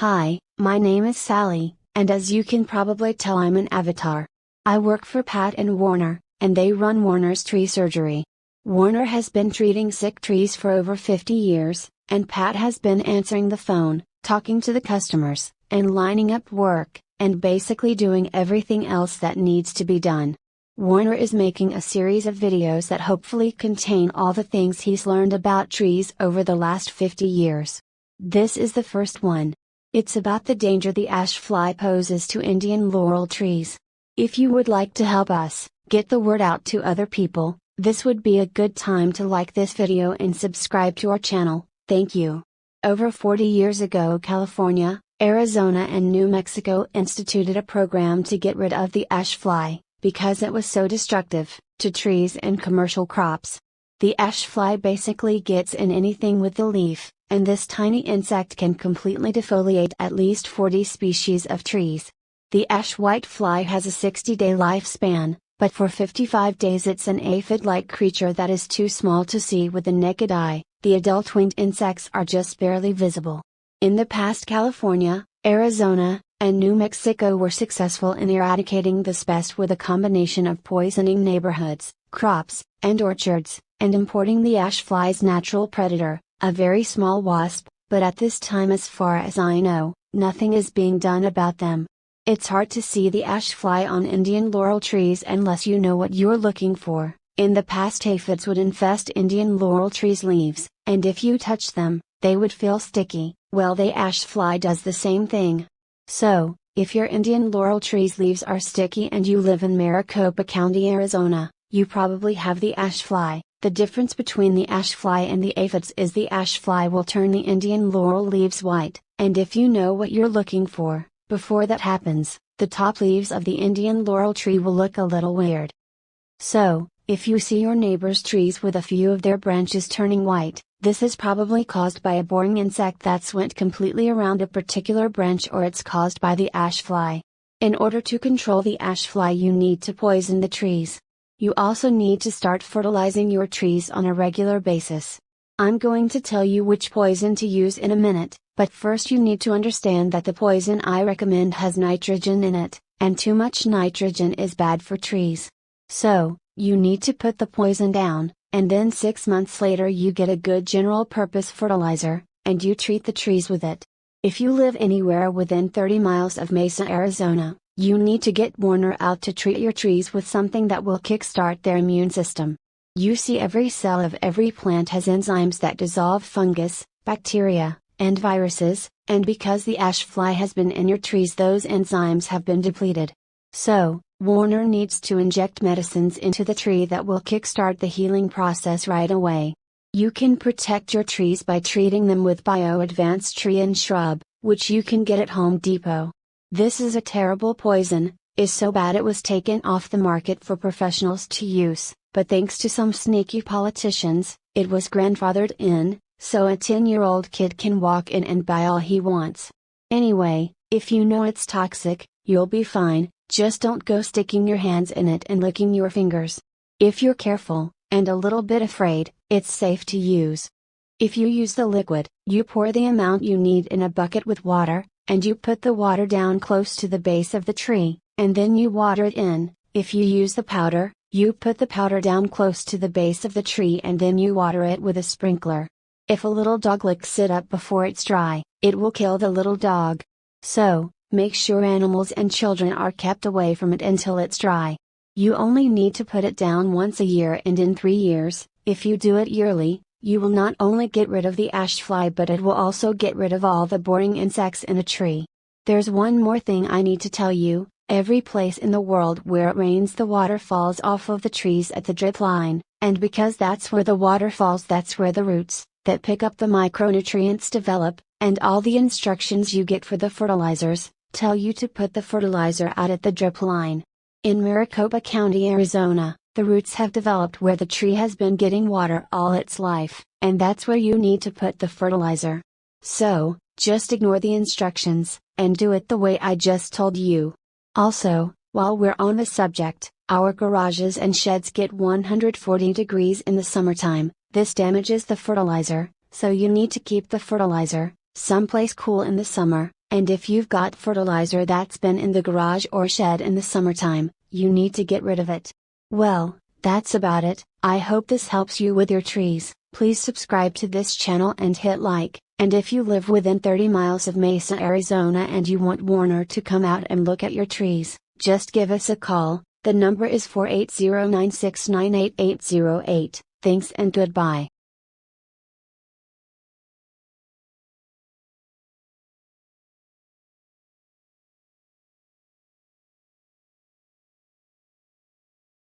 Hi, my name is Sally, and as you can probably tell, I'm an avatar. I work for Pat and Warner, and they run Warner's tree surgery. Warner has been treating sick trees for over 50 years, and Pat has been answering the phone, talking to the customers, and lining up work, and basically doing everything else that needs to be done. Warner is making a series of videos that hopefully contain all the things he's learned about trees over the last 50 years. This is the first one. It's about the danger the ash fly poses to Indian laurel trees. If you would like to help us get the word out to other people, this would be a good time to like this video and subscribe to our channel. Thank you. Over 40 years ago, California, Arizona and New Mexico instituted a program to get rid of the ash fly, because it was so destructive to trees and commercial crops. The ash fly basically gets in anything with the leaf, and this tiny insect can completely defoliate at least 40 species of trees. The ash whitefly has a 60-day lifespan, but for 55 days it's an aphid-like creature that is too small to see with the naked eye. The adult winged insects are just barely visible. In the past, California, Arizona, and New Mexico were successful in eradicating this pest with a combination of poisoning neighborhoods, crops, and orchards, and importing the ash fly's natural predator, a very small wasp, but at this time, as far as I know, nothing is being done about them. It's hard to see the ash fly on Indian laurel trees unless you know what you're looking for. In the past, aphids would infest Indian laurel trees' leaves, and if you touch them, they would feel sticky. Well, the ash fly does the same thing. So, if your Indian laurel tree's leaves are sticky and you live in Maricopa County, Arizona, you probably have the ash fly. The difference between the ash fly and the aphids is the ash fly will turn the Indian laurel leaves white, and if you know what you're looking for, before that happens, the top leaves of the Indian laurel tree will look a little weird. So, if you see your neighbor's trees with a few of their branches turning white, this is probably caused by a boring insect that's went completely around a particular branch, or it's caused by the ash fly. In order to control the ash fly, you need to poison the trees. You also need to start fertilizing your trees on a regular basis. I'm going to tell you which poison to use in a minute, but first you need to understand that the poison I recommend has nitrogen in it, and too much nitrogen is bad for trees. So, you need to put the poison down, and then 6 months later you get a good general purpose fertilizer, and you treat the trees with it. If you live anywhere within 30 miles of Mesa, Arizona, you need to get Warner out to treat your trees with something that will kickstart their immune system. You see, every cell of every plant has enzymes that dissolve fungus, bacteria, and viruses, and because the ash fly has been in your trees, those enzymes have been depleted. So, Warner needs to inject medicines into the tree that will kickstart the healing process right away. You can protect your trees by treating them with Bio-Advanced Tree and Shrub, which you can get at Home Depot. This is a terrible poison, is so bad it was taken off the market for professionals to use, but thanks to some sneaky politicians, it was grandfathered in, so a 10-year-old kid can walk in and buy all he wants. Anyway, if you know it's toxic, you'll be fine. Just don't go sticking your hands in it and licking your fingers. If you're careful, and a little bit afraid, it's safe to use. If you use the liquid, you pour the amount you need in a bucket with water, and you put the water down close to the base of the tree, and then you water it in. If you use the powder, you put the powder down close to the base of the tree and then you water it with a sprinkler. If a little dog licks it up before it's dry, it will kill the little dog. So, make sure animals and children are kept away from it until it's dry. You only need to put it down once a year, and in 3 years, if you do it yearly, you will not only get rid of the ash fly, but it will also get rid of all the boring insects in a tree. There's one more thing I need to tell you. Every place in the world where it rains, the water falls off of the trees at the drip line, and because that's where the water falls, that's where the roots, that pick up the micronutrients, develop, and all the instructions you get for the fertilizers tell you to put the fertilizer out at the drip line. In Maricopa County, Arizona, the roots have developed where the tree has been getting water all its life, and that's where you need to put the fertilizer. So, just ignore the instructions, and do it the way I just told you. Also, while we're on the subject, our garages and sheds get 140 degrees in the summertime. This damages the fertilizer, so you need to keep the fertilizer someplace cool in the summer, And if you've got fertilizer that's been in the garage or shed in the summertime, you need to get rid of it. Well, that's about it. I hope this helps you with your trees. Please subscribe to this channel and hit like, and if you live within 30 miles of Mesa, Arizona and you want Warner to come out and look at your trees, just give us a call. The number is 480-969-8808. Thanks and goodbye.